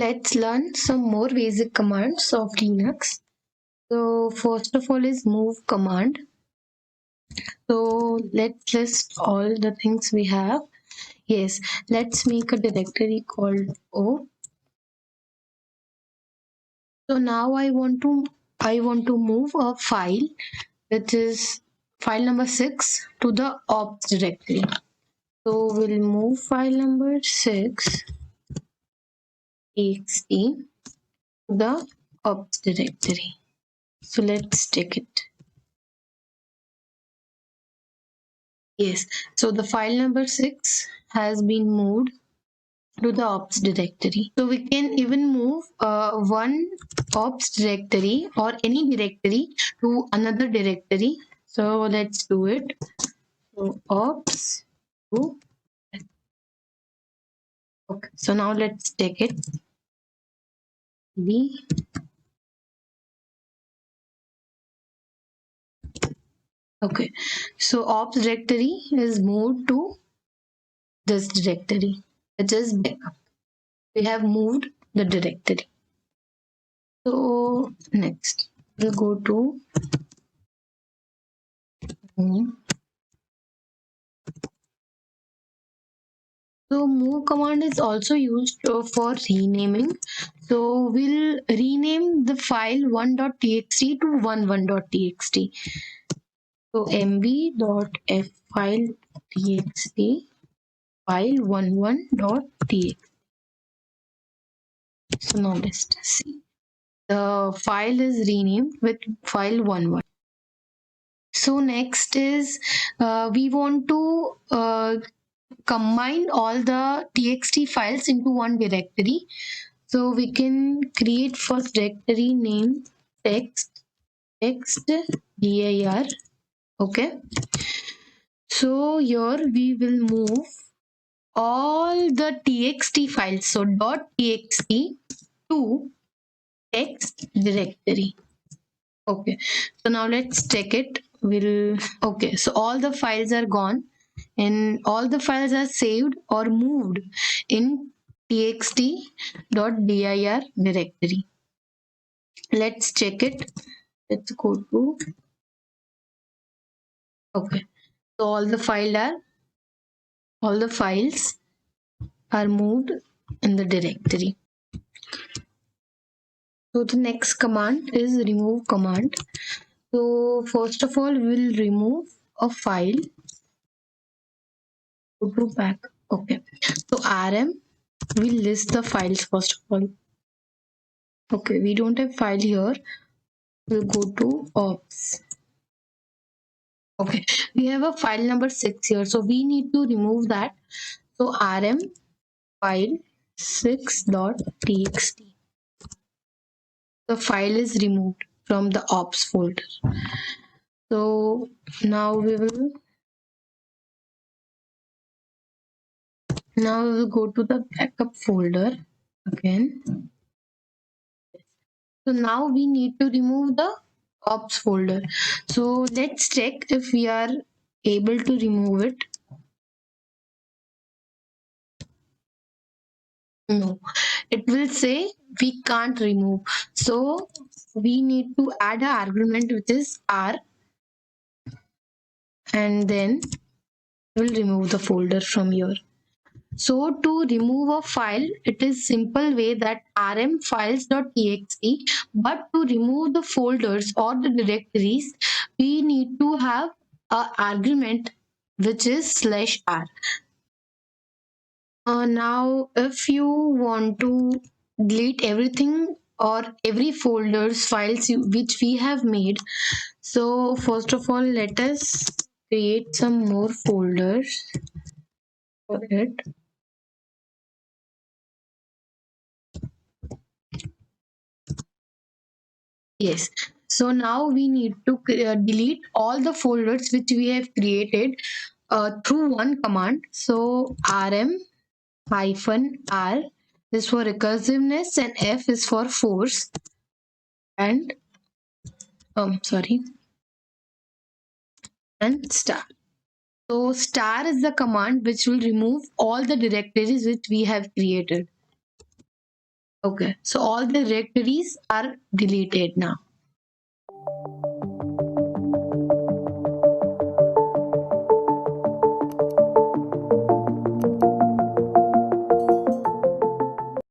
let's learn some more basic commands of Linux. So first of all is move command. So let's list all the things we have. Yes, let's make a directory called O. So now I want to move a file, which is file number 6, to the ops directory. So we'll move file number 6 txt to the ops directory. So let's take it. Yes, so the file number 6 has been moved to the ops directory. So we can even move one ops directory or any directory to another directory. So let's do it. So ops to, okay. So now let's take it. Okay. So ops directory is moved to this directory, which is backup. We have moved the directory. So next we'll go to So move command is also used for renaming. So we'll rename the file 1.txt to 11.txt. So mb.f file txt file 11.txt. So now let's see. The file is renamed with file 11. So next is we want to combine all the txt files into one directory. So we can create first directory name text dir. Okay. So here we will move all the txt files. So .txt to text directory. Okay. So now let's check it. Okay. So all the files are gone and all the files are saved or moved in txt.dir directory. Let's check it. Let's go to, okay. So all the files are moved in the directory. So the next command is remove command. So first of all, we'll remove a file. Go to back. Okay. So rm, we'll list the files first of all. Okay, we don't have file here. We'll go to ops. Okay, we have a file number 6 here, so we need to remove that. So rm file 6.txt. The file is removed from the ops folder. So now we will go to the backup folder again. So now we need to remove the ops folder. So let's check if we are able to remove it. No, it will say we can't remove. So we need to add an argument which is r, and then we'll remove the folder from here. So to remove a file, it is simple way that rm files.txt, but to remove the folders or the directories, we need to have an argument which is /r. Now, if you want to delete everything or every folders files which we have made, so first of all, let us create some more folders for it. Yes. So now we need to delete all the folders which we have created through one command. So rm -r is for recursiveness and f is for force, and and star. So star is the command which will remove all the directories which we have created. Okay, so all the directories are deleted now.